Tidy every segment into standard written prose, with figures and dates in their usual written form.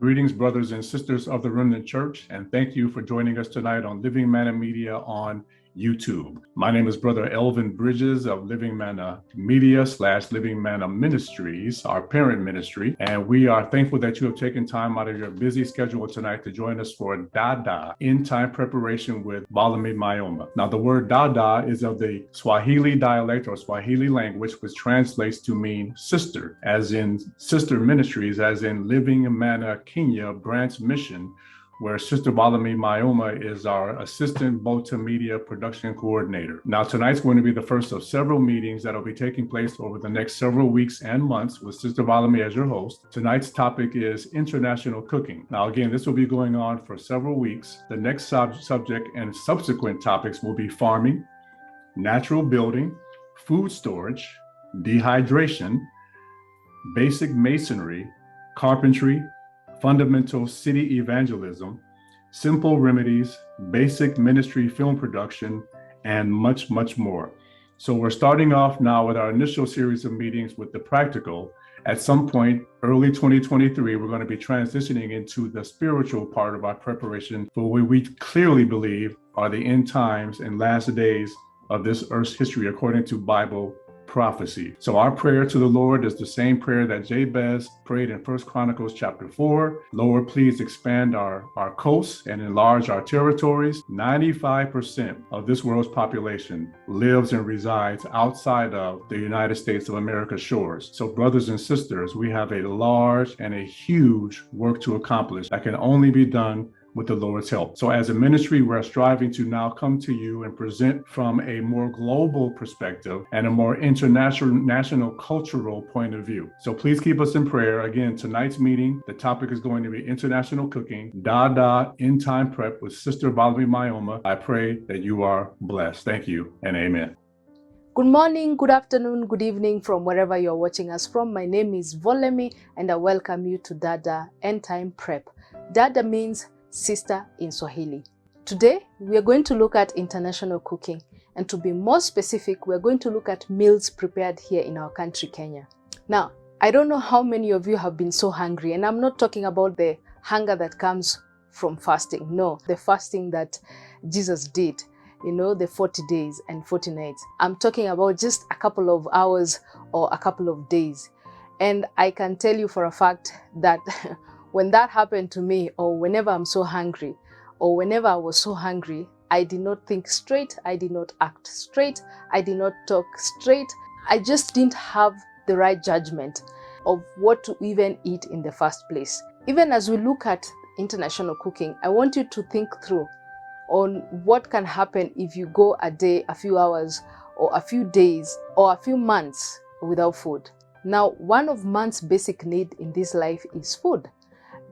Greetings, brothers and sisters of the Remnant Church, and thank you for joining us tonight on Living Manna Media on YouTube. My name is Brother Elvin Bridges of Living Manna Media / Living Manna Ministries, our parent ministry, and we are thankful that you have taken time out of your busy schedule tonight to join us for DADA, End Time Preparation with Volemi Muyoma. Now, the word DADA is of the Swahili dialect or Swahili language, which translates to mean sister, as in sister ministries, as in Living Manna-Kenya Branch Mission, where Sister Volemi Muyoma is our assistant multimedia production coordinator. Now, tonight's going to be the first of several meetings that will be taking place over the next several weeks and months with Sister Volemi as your host. Tonight's topic is international cooking. Now, again, this will be going on for several weeks. The next subject and subsequent topics will be farming, natural building, food storage, dehydration, basic masonry, carpentry, fundamental city evangelism, simple remedies, basic ministry film production, and much, much more. So we're starting off now with our initial series of meetings with the practical. At some point, early 2023, we're going to be transitioning into the spiritual part of our preparation for what we clearly believe are the end times and last days of this earth's history according to Bible prophecy. So our prayer to the Lord is the same prayer that Jabez prayed in 1 Chronicles chapter 4. Lord, please expand our coasts and enlarge our territories. 95% of this world's population lives and resides outside of the United States of America's shores. So brothers and sisters, we have a large and a huge work to accomplish that can only be done with the Lord's help. So as a ministry, we're striving to now come to you and present from a more global perspective and a more national cultural point of view. So please keep us in prayer. Again, tonight's meeting, the topic is going to be international cooking, DADA, End Time Prep with Sister Volemi Muyoma. I pray that you are blessed. Thank you and amen. Good morning, good afternoon, good evening from wherever you're watching us from. My name is Volemi and I welcome you to DADA, End Time Prep. DADA means sister in Swahili. Today, we are going to look at international cooking, and to be more specific, we're going to look at meals prepared here in our country, Kenya. Now, I don't know how many of you have been so hungry, and I'm not talking about the hunger that comes from fasting. No, the fasting that Jesus did, the 40 days and 40 nights. I'm talking about just a couple of hours or a couple of days. And I can tell you for a fact that when that happened to me, or whenever I'm so hungry, or whenever I was so hungry, I did not think straight, I did not act straight, I did not talk straight. I just didn't have the right judgment of what to even eat in the first place. Even as we look at international cooking, I want you to think through on what can happen if you go a day, a few hours, or a few days, or a few months without food. Now, one of man's basic need in this life is food.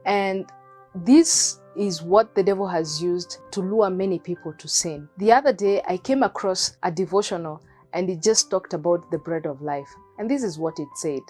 And this is what the devil has used to lure many people to sin. The other day, I came across a devotional and it just talked about the bread of life. And this is what it said.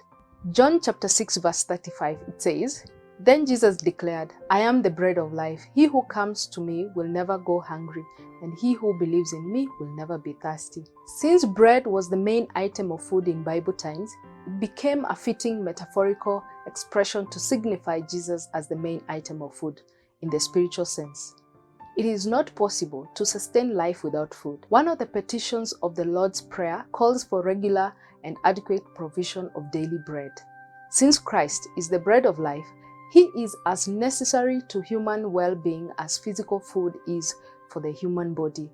John chapter 6 verse 35, it says, "Then Jesus declared, I am the bread of life. He who comes to me will never go hungry, and he who believes in me will never be thirsty." Since bread was the main item of food in Bible times, it became a fitting metaphorical expression to signify Jesus as the main item of food in the spiritual sense. It is not possible to sustain life without food. One of the petitions of the Lord's Prayer calls for regular and adequate provision of daily bread. Since Christ is the bread of life, He is as necessary to human well-being as physical food is for the human body.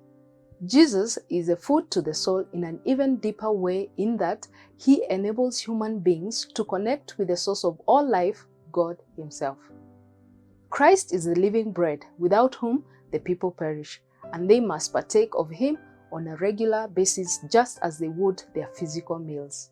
Jesus is a food to the soul in an even deeper way in that He enables human beings to connect with the source of all life, God Himself. Christ is the living bread without whom the people perish, and they must partake of Him on a regular basis just as they would their physical meals.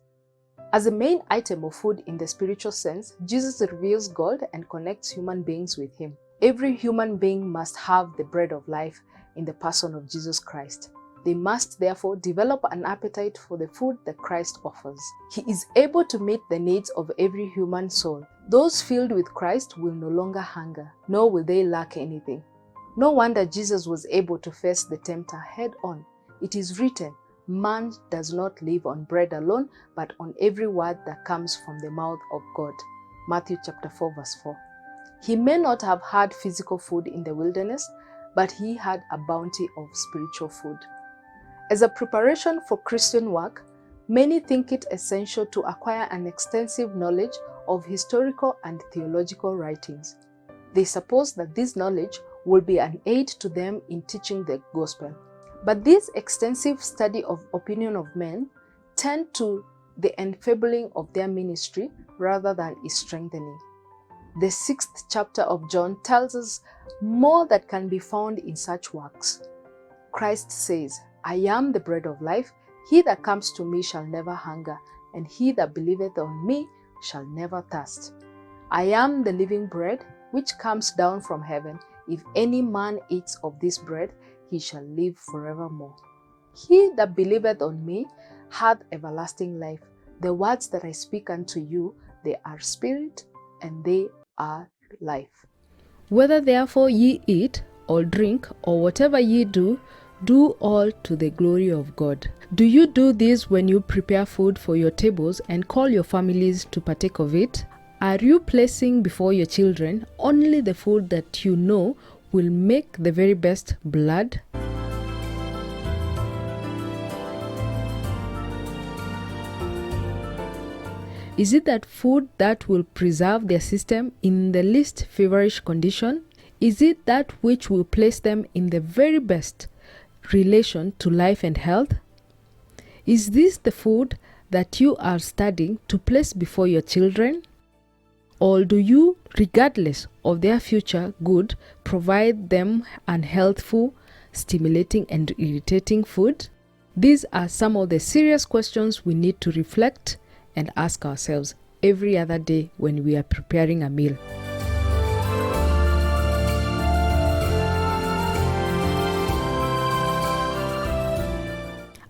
As a main item of food in the spiritual sense, Jesus reveals God and connects human beings with Him. Every human being must have the bread of life in the person of Jesus Christ. They must therefore develop an appetite for the food that Christ offers. He is able to meet the needs of every human soul. Those filled with Christ will no longer hunger, nor will they lack anything. No wonder Jesus was able to face the tempter head on. It is written, "Man does not live on bread alone, but on every word that comes from the mouth of God." Matthew chapter 4 verse 4. He may not have had physical food in the wilderness, but he had a bounty of spiritual food. As a preparation for Christian work, many think it essential to acquire an extensive knowledge of historical and theological writings. They suppose that this knowledge will be an aid to them in teaching the gospel. But this extensive study of opinion of men tend to the enfabling of their ministry rather than its strengthening. The 6th chapter of John tells us more that can be found in such works. Christ says, "I am the bread of life. He that comes to me shall never hunger, and he that believeth on me shall never thirst. I am the living bread which comes down from heaven. If any man eats of this bread, he shall live forevermore. He that believeth on me hath everlasting life. The words that I speak unto you, they are spirit, and they are life. Whether therefore ye eat, or drink, or whatever ye do, do all to the glory of God." Do you do this when you prepare food for your tables and call your families to partake of it? Are you placing before your children only the food that you know will make the very best blood? Is it that food that will preserve their system in the least feverish condition? Is it that which will place them in the very best relation to life and health? Is this the food that you are studying to place before your children? Or do you, regardless of their future good, provide them unhealthful, stimulating and irritating food? These are some of the serious questions we need to reflect and ask ourselves every other day when we are preparing a meal.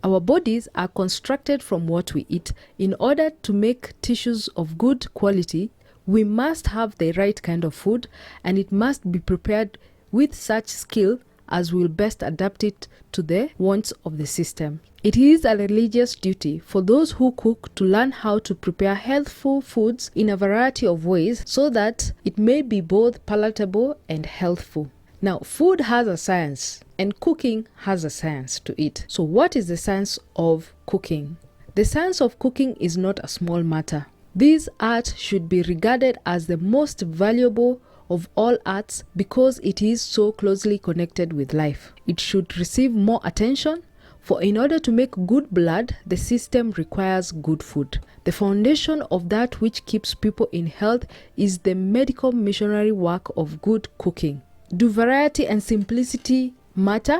Our bodies are constructed from what we eat. In order to make tissues of good quality, we must have the right kind of food, and it must be prepared with such skill as will best adapt it to the wants of the system. It is a religious duty for those who cook to learn how to prepare healthful foods in a variety of ways so that it may be both palatable and healthful. Now, food has a science, and cooking has a science to it. So what is the science of cooking? The science of cooking is not a small matter. This art should be regarded as the most valuable of all arts because it is so closely connected with life. It should receive more attention, for in order to make good blood, the system requires good food. The foundation of that which keeps people in health is the medical missionary work of good cooking. Do variety and simplicity matter?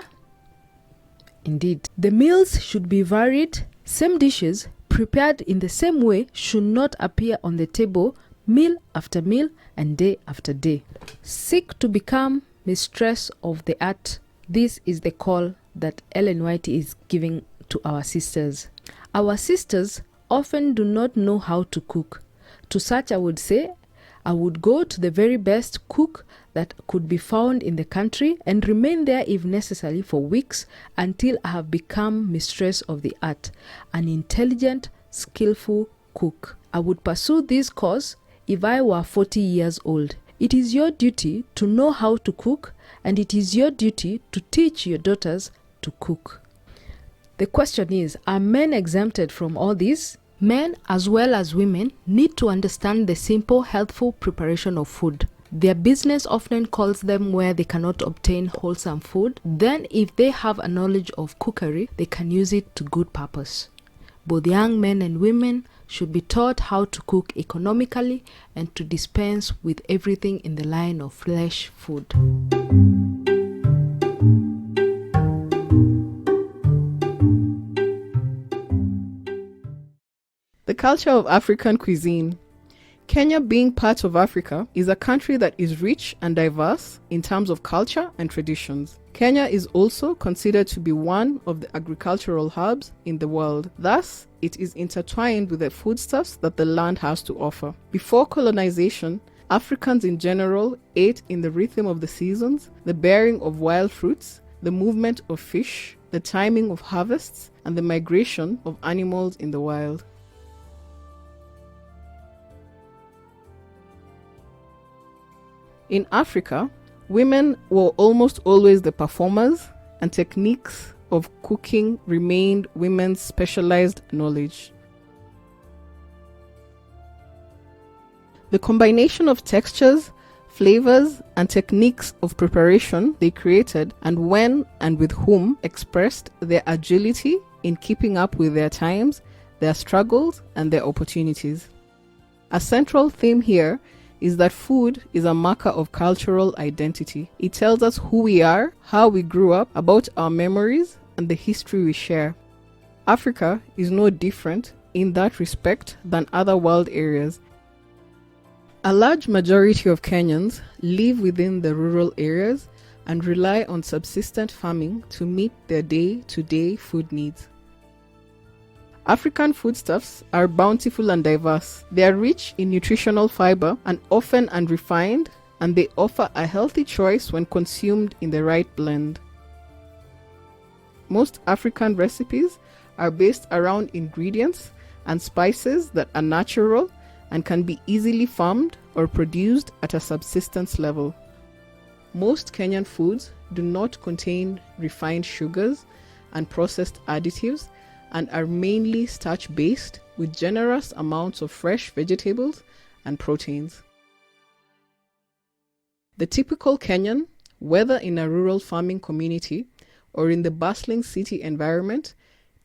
Indeed. The meals should be varied. Same dishes prepared in the same way should not appear on the table meal after meal and day after day. Seek to become mistress of the art. This is the call that Ellen White is giving to our sisters. Our sisters often do not know how to cook. To such I would say, I would go to the very best cook that could be found in the country and remain there if necessary for weeks until I have become mistress of the art, an intelligent, skillful cook. I would pursue this course if I were 40 years old. It is your duty to know how to cook, and it is your duty to teach your daughters to cook. The question is, are men exempted from all this? Men as well as women need to understand the simple, healthful preparation of food. Their business often calls them where they cannot obtain wholesome food. Then if they have a knowledge of cookery, they can use it to good purpose. Both young men and women should be taught how to cook economically and to dispense with everything in the line of flesh food. The culture of African cuisine. Kenya, being part of Africa, is a country that is rich and diverse in terms of culture and traditions. Kenya is also considered to be one of the agricultural hubs in the world. Thus, it is intertwined with the foodstuffs that the land has to offer. Before colonization, Africans in general ate in the rhythm of the seasons, the bearing of wild fruits, the movement of fish, the timing of harvests, and the migration of animals in the wild. In Africa, women were almost always the performers, and techniques of cooking remained women's specialized knowledge. The combination of textures, flavors, and techniques of preparation they created, and when and with whom, expressed their agility in keeping up with their times, their struggles, and their opportunities. A central theme here is that food is a marker of cultural identity. It tells us who we are, how we grew up, about our memories, and the history we share. Africa is no different in that respect than other world areas. A large majority of Kenyans live within the rural areas and rely on subsistence farming to meet their day-to-day food needs. African foodstuffs are bountiful and diverse. They are rich in nutritional fiber and often unrefined, and they offer a healthy choice when consumed in the right blend. Most African recipes are based around ingredients and spices that are natural and can be easily farmed or produced at a subsistence level. Most Kenyan foods do not contain refined sugars and processed additives and are mainly starch-based with generous amounts of fresh vegetables and proteins. The typical Kenyan, whether in a rural farming community or in the bustling city environment,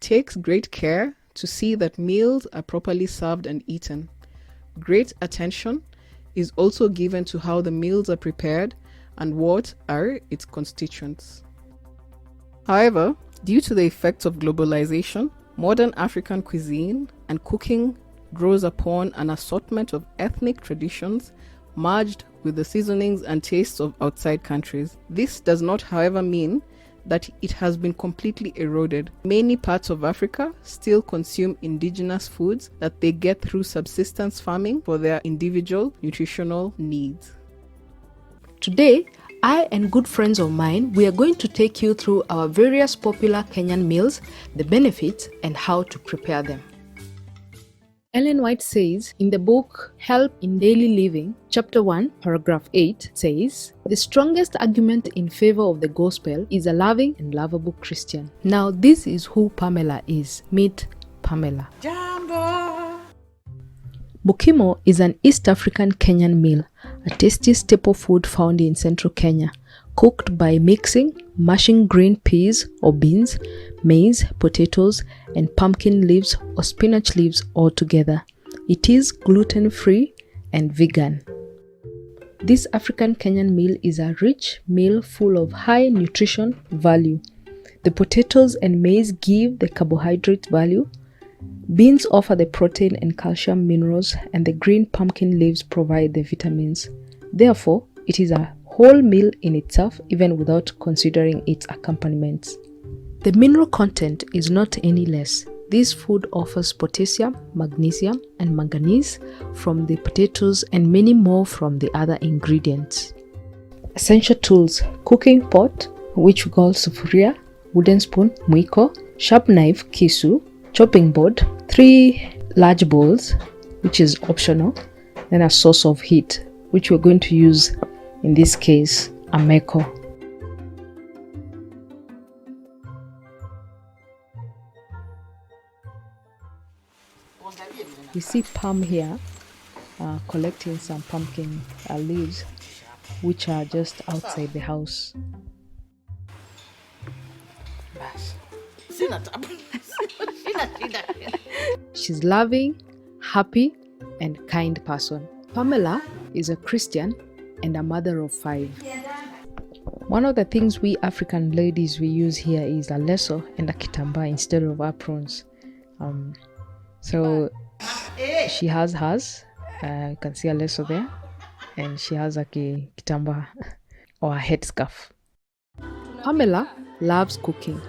takes great care to see that meals are properly served and eaten. Great attention is also given to how the meals are prepared and what are its constituents. However, due to the effects of globalization, modern African cuisine and cooking draws upon an assortment of ethnic traditions merged with the seasonings and tastes of outside countries. This does not, however, mean that it has been completely eroded. Many parts of Africa still consume indigenous foods that they get through subsistence farming for their individual nutritional needs. Today, I and good friends of mine, we are going to take you through our various popular Kenyan meals, the benefits, and how to prepare them. Ellen White says in the book Help in Daily Living, chapter 1, paragraph 8 says, "The strongest argument in favor of the gospel is a loving and lovable Christian." Now this is who Pamela is. Meet Pamela. Jambo. Mukimo is an East African Kenyan meal, a tasty staple food found in central Kenya, cooked by mixing, mashing green peas or beans, maize, potatoes, and pumpkin leaves or spinach leaves all together. It is gluten-free and vegan. This African Kenyan meal is a rich meal full of high nutrition value. The potatoes and maize give the carbohydrate value, beans offer the protein and calcium minerals, and the green pumpkin leaves provide the vitamins. Therefore, it is a whole meal in itself, even without considering its accompaniments. The mineral content is not any less. This food offers potassium, magnesium, and manganese from the potatoes and many more from the other ingredients. Essential tools: cooking pot, which we call sufuria, wooden spoon, mwiko, sharp knife, kisu, chopping board, 3 large bowls, which is optional, then a source of heat, which we're going to use, in this case, a meko. You see Pam here collecting some pumpkin leaves, which are just outside the house. She's loving, happy, and kind person. Pamela is a Christian and a mother of 5. One of the things we African ladies we use here is a leso and a kitamba instead of aprons. So she has hers. You can see a leso there, and she has a kitamba or a headscarf. Pamela loves cooking.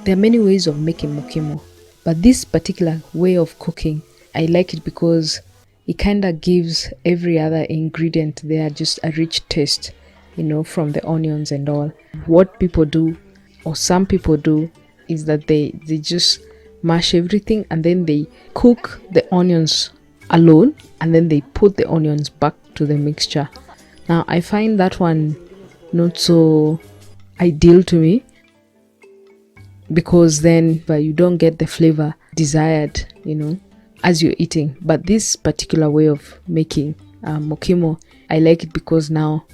There are many ways of making mukimo, but this particular way of cooking, I like it because it kind of gives every other ingredient there just a rich taste, from the onions and all. What people do, or some people do, is that they just mash everything and then they cook the onions alone and then they put the onions back to the mixture. Now I find that one not so ideal to me, because then you don't get the flavor desired, as you're eating. But this particular way of making mokimo, I like it because now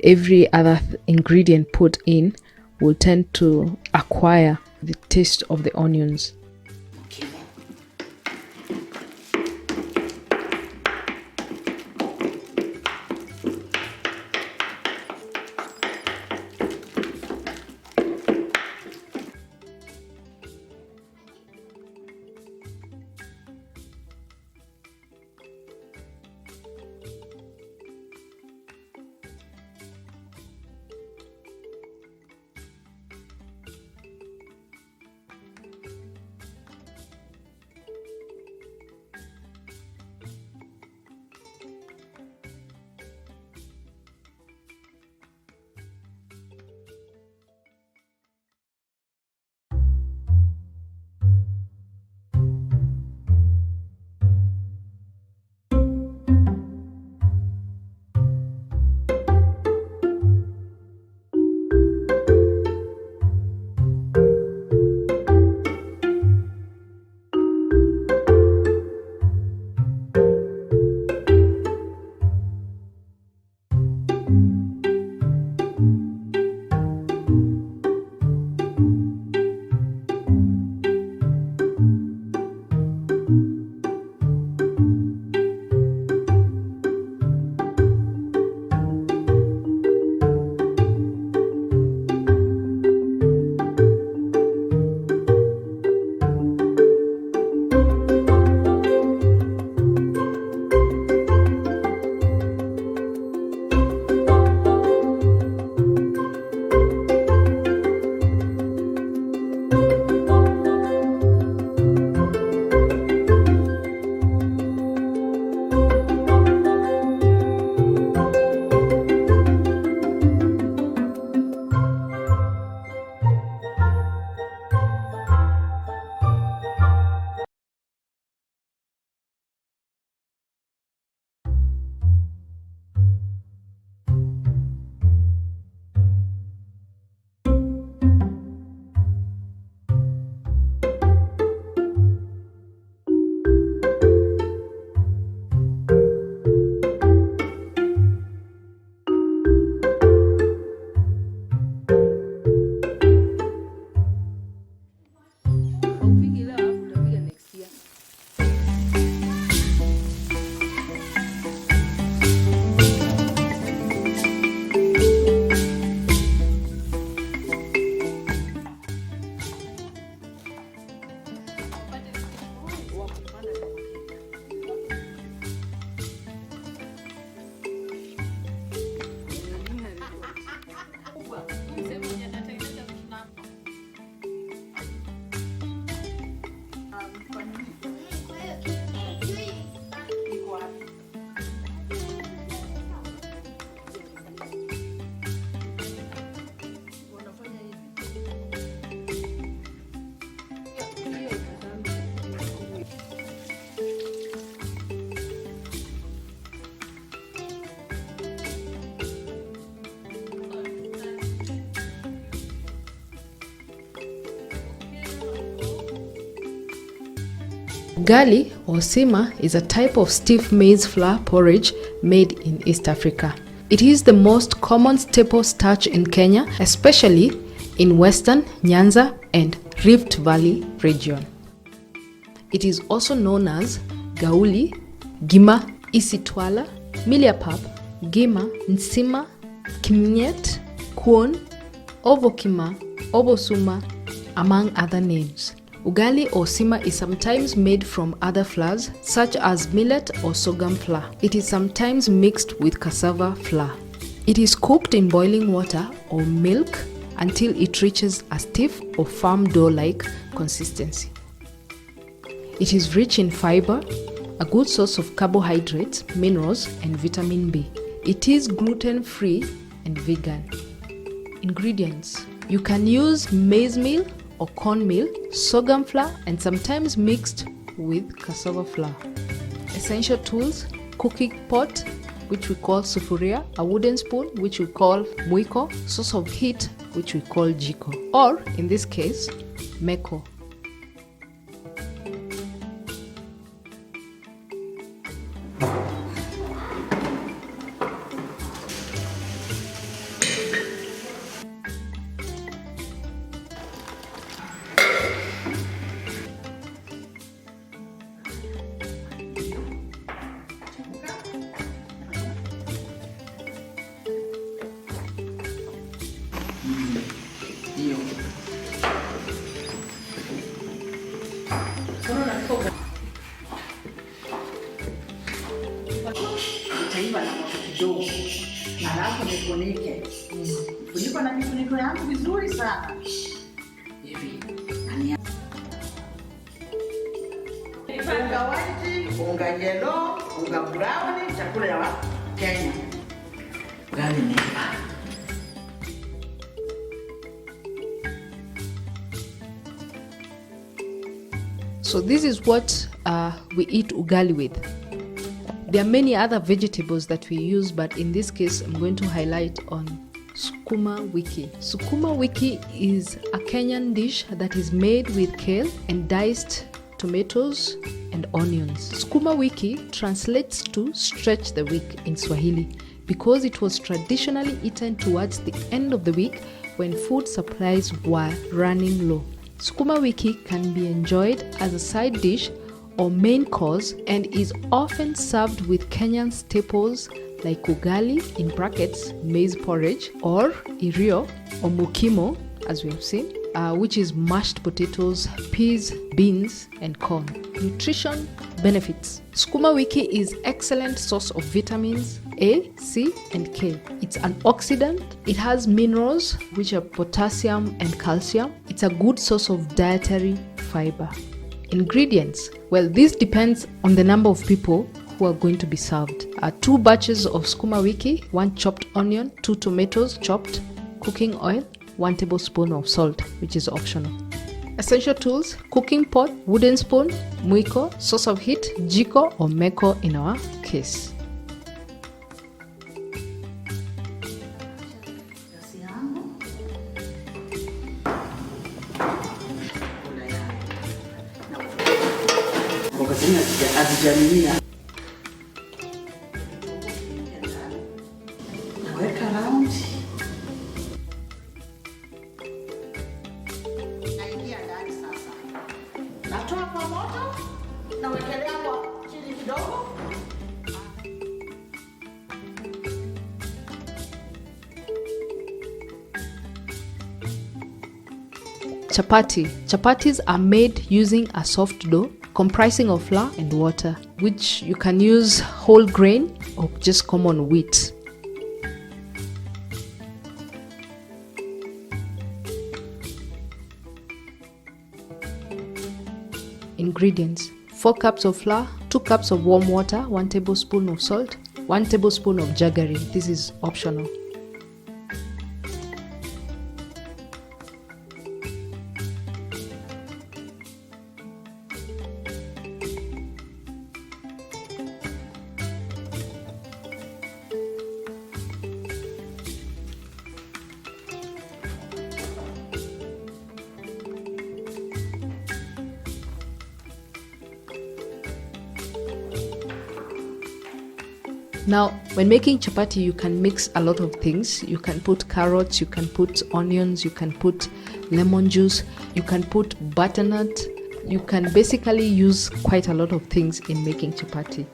every other ingredient put in will tend to acquire the taste of the onions. Ugali or sima is a type of stiff maize flour porridge made in East Africa. It is the most common staple starch in Kenya, especially in Western, Nyanza and Rift Valley region. It is also known as gauli, gima, isitwala, miliapap, gima, nsima, kimnyet, kwon, ovokima, obosuma, among other names. Ugali or sima is sometimes made from other flours such as millet or sorghum flour. It is sometimes mixed with cassava flour. It is cooked in boiling water or milk until it reaches a stiff or firm dough-like consistency. It is rich in fiber, a good source of carbohydrates, minerals, and vitamin B. It is gluten-free and vegan. Ingredients: you can use maize meal or corn meal, sorghum flour, and sometimes mixed with cassava flour. Essential tools: cooking pot, which we call sufuria, a wooden spoon, which we call mwiko, source of heat, which we call jiko, or in this case, meko. Itaiva na moto kidogo, alafu nifunike. Funiko na mifuniko yangu vizuri sana. Hivi. Unga white, unga yellow, unga brown, chakula ya Kenya. Ugali neiva. So this is what we eat ugali with. There are many other vegetables that we use, but in this case, I'm going to highlight on sukuma wiki. Sukuma wiki is a Kenyan dish that is made with kale and diced tomatoes and onions. Sukuma wiki translates to stretch the week in Swahili because it was traditionally eaten towards the end of the week when food supplies were running low. Sukuma wiki can be enjoyed as a side dish or main course and is often served with Kenyan staples like ugali, in brackets maize porridge, or irio or mukimo, as we have seen, which is mashed potatoes, peas, beans, and corn. Nutrition benefits: sukuma wiki is excellent source of vitamins A, C, and K. It's an oxidant. It has minerals, which are potassium and calcium. It's a good source of dietary fiber. Ingredients: well, this depends on the number of people who are going to be served. 2 batches of sukuma wiki, 1 chopped onion, 2 tomatoes chopped, cooking oil, 1 tablespoon of salt, which is optional. Essential tools: cooking pot, wooden spoon, mwiko, source of heat, jiko or meko in our case. Naweka round. Naingia ndani sasa. Natoa kwa moto, nawekelea kwa chini kidogo. Chapati. Chapatis are made using a soft dough comprising of flour and water, which you can use whole grain or just common wheat. Ingredients: 4 cups of flour, 2 cups of warm water, 1 tablespoon of salt, 1 tablespoon of jaggery. This is optional. Now, when making chapati, you can mix a lot of things. You can put carrots, you can put onions, you can put lemon juice, you can put butternut. You can basically use quite a lot of things in making chapati.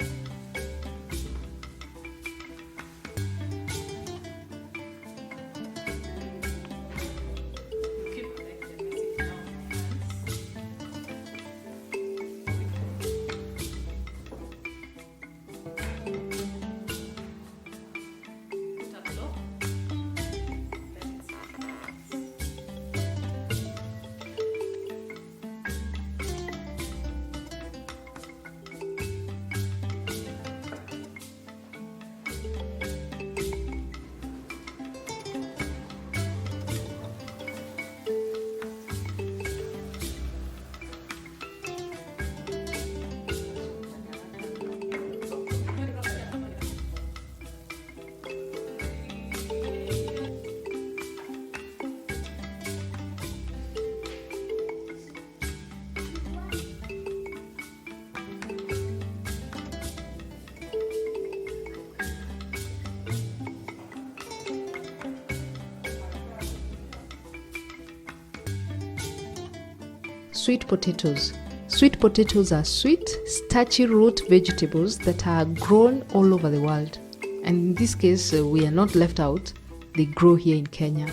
Sweet potatoes. Sweet potatoes are sweet, starchy root vegetables that are grown all over the world. And in this case, we are not left out. They grow here in Kenya.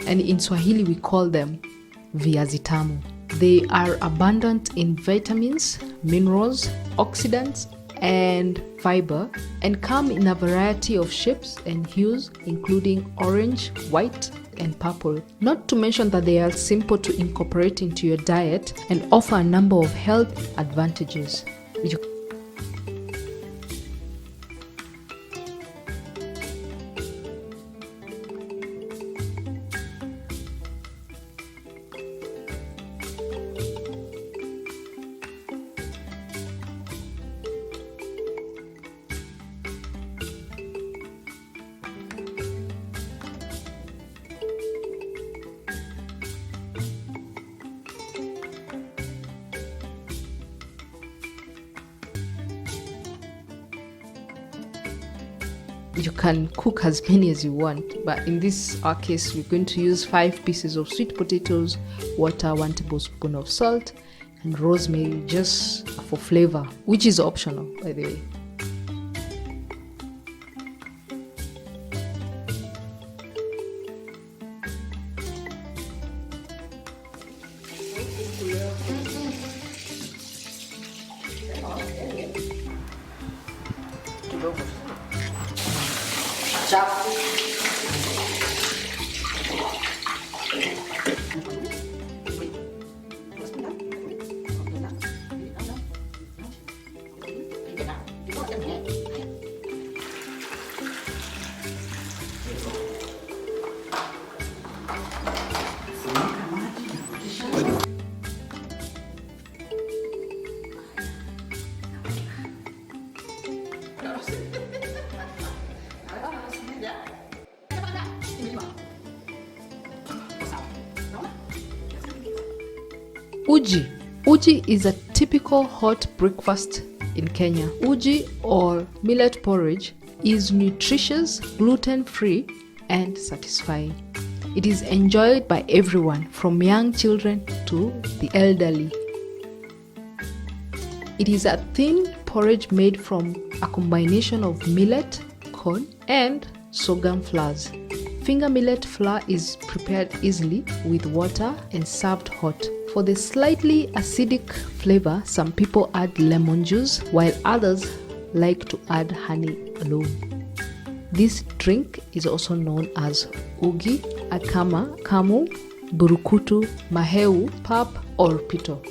And in Swahili, we call them viazi tamu. They are abundant in vitamins, minerals, oxidants, and fiber, and come in a variety of shapes and hues, including orange, white, and purple. Not to mention that they are simple to incorporate into your diet and offer a number of health advantages. You can cook as many as you want, but in our case, we're going to use 5 pieces of sweet potatoes, water, 1 tablespoon of salt, and rosemary just for flavor, which is optional, by the way. Uji. Uji is a typical hot breakfast in Kenya. Uji, or millet porridge, is nutritious, gluten-free, and satisfying. It is enjoyed by everyone, from young children to the elderly. It is a thin porridge made from a combination of millet, corn, and sorghum flours. Finger millet flour is prepared easily with water and served hot. For the slightly acidic flavor, some people add lemon juice, while others like to add honey alone. This drink is also known as ugi, akama, kamu, burukutu, maheu, pap, or pito.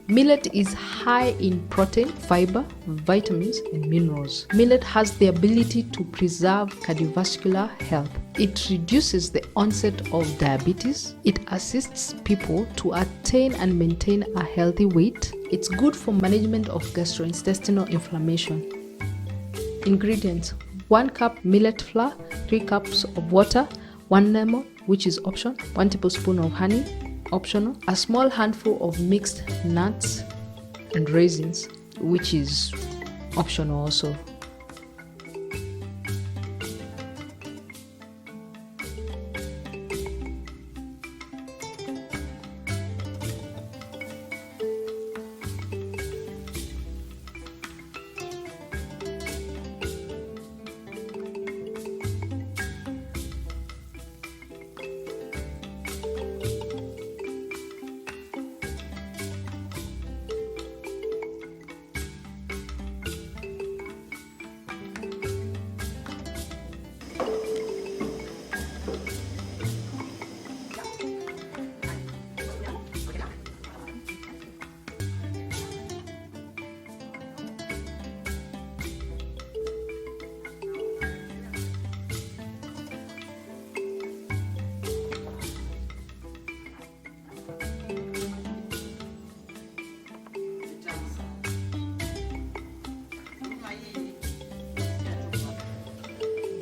Millet is high in protein, fiber, vitamins, and minerals. Millet has the ability to preserve cardiovascular health. It reduces the onset of diabetes. It assists people to attain and maintain a healthy weight. It's good for management of gastrointestinal inflammation. Ingredients: 1 cup millet flour, 3 cups of water, 1 lemon, which is optional, 1 tablespoon of honey, optional, a small handful of mixed nuts and raisins, which is optional also.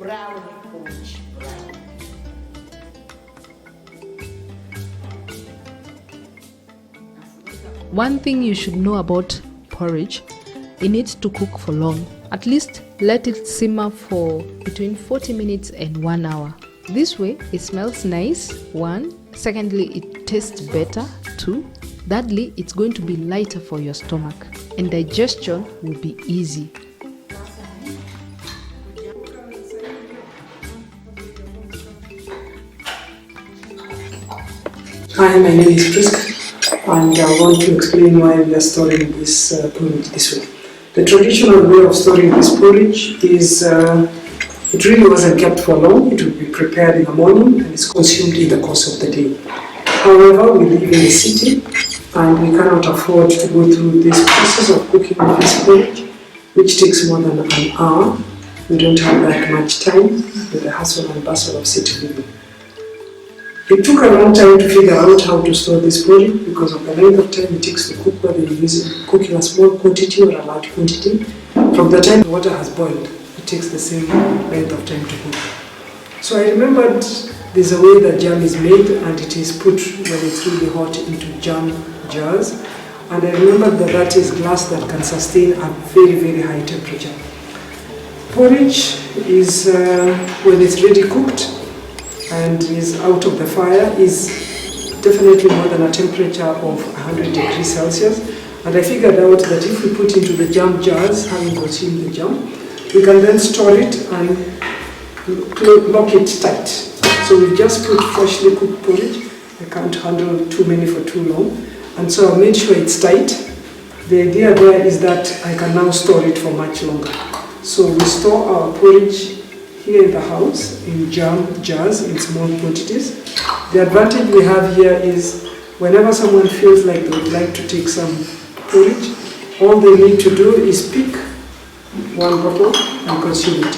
Brown porridge, brown. One thing you should know about porridge, it needs to cook for long. At least let it simmer for between 40 minutes and 1 hour. This way, it smells nice, 1. Secondly, it tastes better, 2. Thirdly, it's going to be lighter for your stomach, and digestion will be easy. Hi, my name is Priska, and I want to explain why we are storing this porridge this way. The traditional way of storing this porridge is it really wasn't kept for long. It will be prepared in the morning and is consumed in the course of the day. However, we live in the city and we cannot afford to go through this process of cooking this porridge, which takes more than an hour. We don't have that much time with the hustle and bustle of city living. It took a long time to figure out how to store this porridge because of the length of time it takes to cook, whether you're cooking a small quantity or a large quantity. From the time the water has boiled, it takes the same length of time to cook. So I remembered there's a way that jam is made, and it is put when it's really hot into jam jars. And I remembered that that is glass that can sustain a very, very high temperature. Porridge is, when it's ready cooked, and is out of the fire, is definitely more than a temperature of 100 degrees Celsius. And I figured out that if we put into the jam jars, having consumed the jam, we can then store it and lock it tight. So we just put freshly cooked porridge. I can't handle too many for too long. And so I made sure it's tight. The idea there is that I can now store it for much longer. So we store our porridge here in the house in jam jars in small quantities. The advantage we have here is whenever someone feels like they would like to take some porridge, all they need to do is pick one bottle and consume it.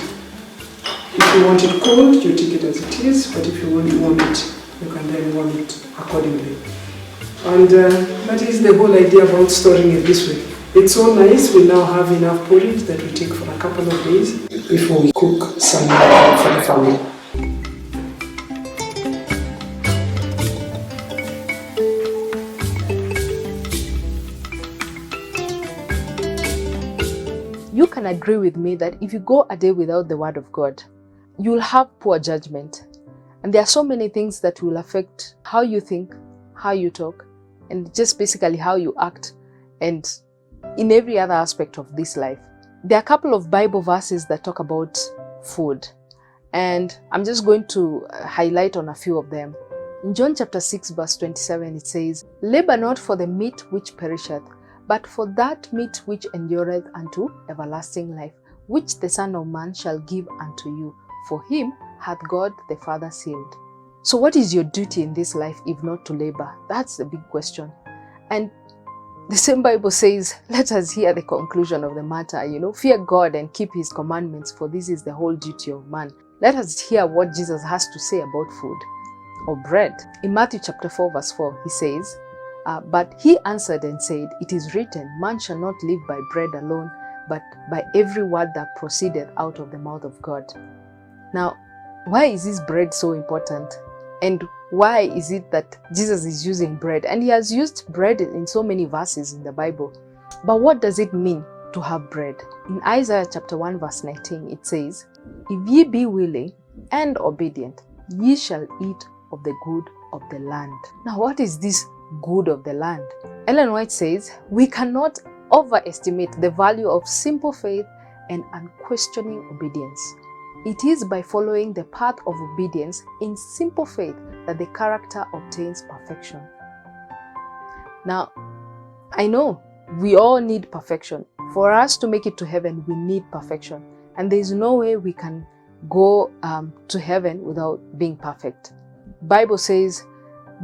If you want it cold, you take it as it is, but if you want to warm it, you can then warm it accordingly. And that is the whole idea about storing it this way. It's so nice, we now have enough porridge that we take for a couple of days before we cook some for the family. You can agree with me that if you go a day without the Word of God, you'll have poor judgment. And there are so many things that will affect how you think, how you talk, and just basically how you act, and in every other aspect of this life. There are a couple of Bible verses that talk about food, and I'm just going to highlight on a few of them. In John chapter 6 verse 27 it says, "Labor not for the meat which perisheth, but for that meat which endureth unto everlasting life, which the Son of Man shall give unto you. For him hath God the Father sealed." So what is your duty in this life if not to labor? That's the big question. And the same Bible says, let us hear the conclusion of the matter. Fear God and keep his commandments, for this is the whole duty of man. Let us hear what Jesus has to say about food or bread. In Matthew chapter 4 verse 4, he says, "But he answered and said, It is written, man shall not live by bread alone, but by every word that proceedeth out of the mouth of God." Now, why is this bread so important? And why is it that Jesus is using bread? And he has used bread in so many verses in the Bible. But what does it mean to have bread? In Isaiah chapter 1 verse 19, it says, "If ye be willing and obedient, ye shall eat of the good of the land." Now, what is this good of the land? Ellen White says, we cannot overestimate the value of simple faith and unquestioning obedience. It is by following the path of obedience in simple faith that the character obtains perfection. Now, I know we all need perfection. For us to make it to heaven, we need perfection. And there is no way we can go to heaven without being perfect. Bible says,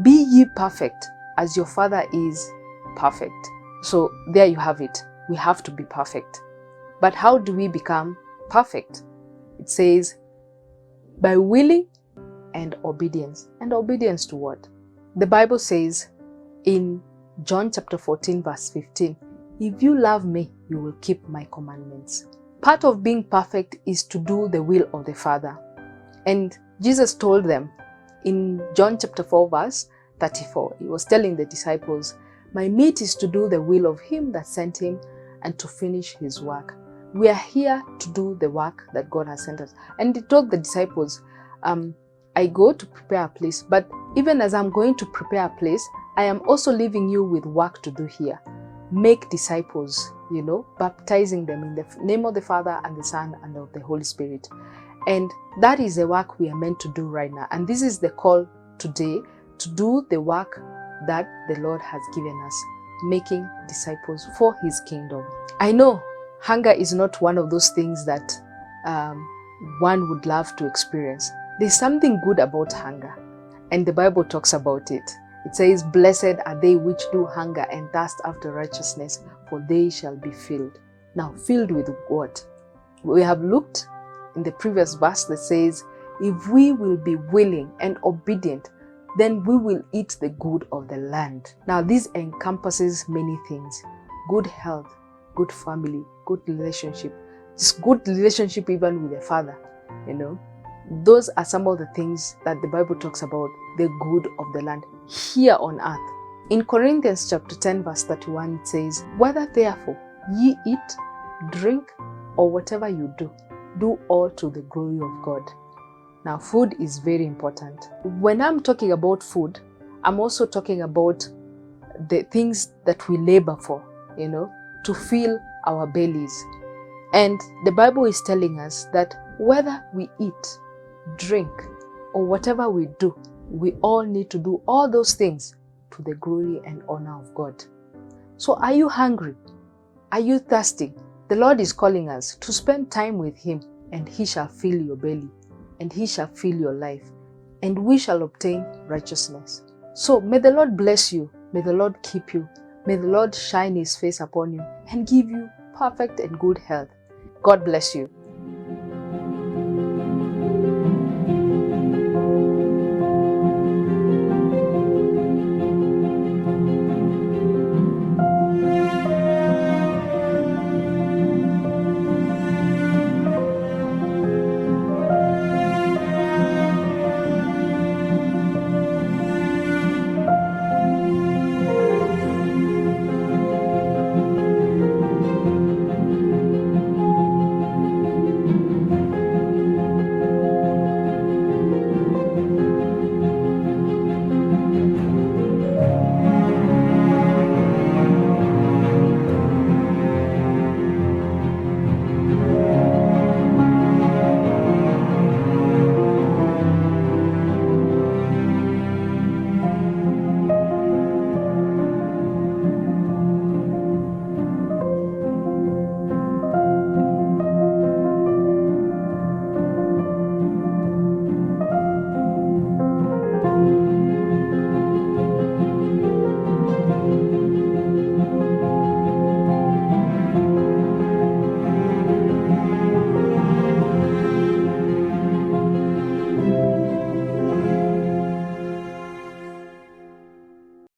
"Be ye perfect as your Father is perfect." So there you have it. We have to be perfect. But how do we become perfect? It says, by willing and obedience. And obedience to what? The Bible says in John chapter 14 verse 15, "If you love me, you will keep my commandments." Part of being perfect is to do the will of the Father. And Jesus told them in John chapter 4 verse 34, he was telling the disciples, "My meat is to do the will of him that sent him and to finish his work." We are here to do the work that God has sent us. And he told the disciples, I go to prepare a place, but even as I'm going to prepare a place, I am also leaving you with work to do here. Make disciples, baptizing them in the name of the Father and the Son and of the Holy Spirit. And that is the work we are meant to do right now. And this is the call today, to do the work that the Lord has given us, making disciples for His kingdom. I know hunger is not one of those things that one would love to experience. There's something good about hunger, and the Bible talks about it. It says, "Blessed are they which do hunger and thirst after righteousness, for they shall be filled." Now, filled with what? We have looked in the previous verse that says, if we will be willing and obedient, then we will eat the good of the land. Now, this encompasses many things: good health, good family, good relationship, just good relationship even with the Father. Those are some of the things that the Bible talks about, the good of the land here on earth. In Corinthians chapter 10 verse 31, it says, "Whether therefore ye eat, drink, or whatever you do, do all to the glory of God." Now, food is very important. When I'm talking about food, I'm also talking about the things that we labor for, to fill our bellies. And the Bible is telling us that whether we eat, drink, or whatever we do, we all need to do all those things to the glory and honor of God. So are you hungry? Are you thirsty? The Lord is calling us to spend time with Him, and He shall fill your belly, and He shall fill your life, and we shall obtain righteousness. So may the Lord bless you. May the Lord keep you. May the Lord shine His face upon you and give you perfect and good health. God bless you.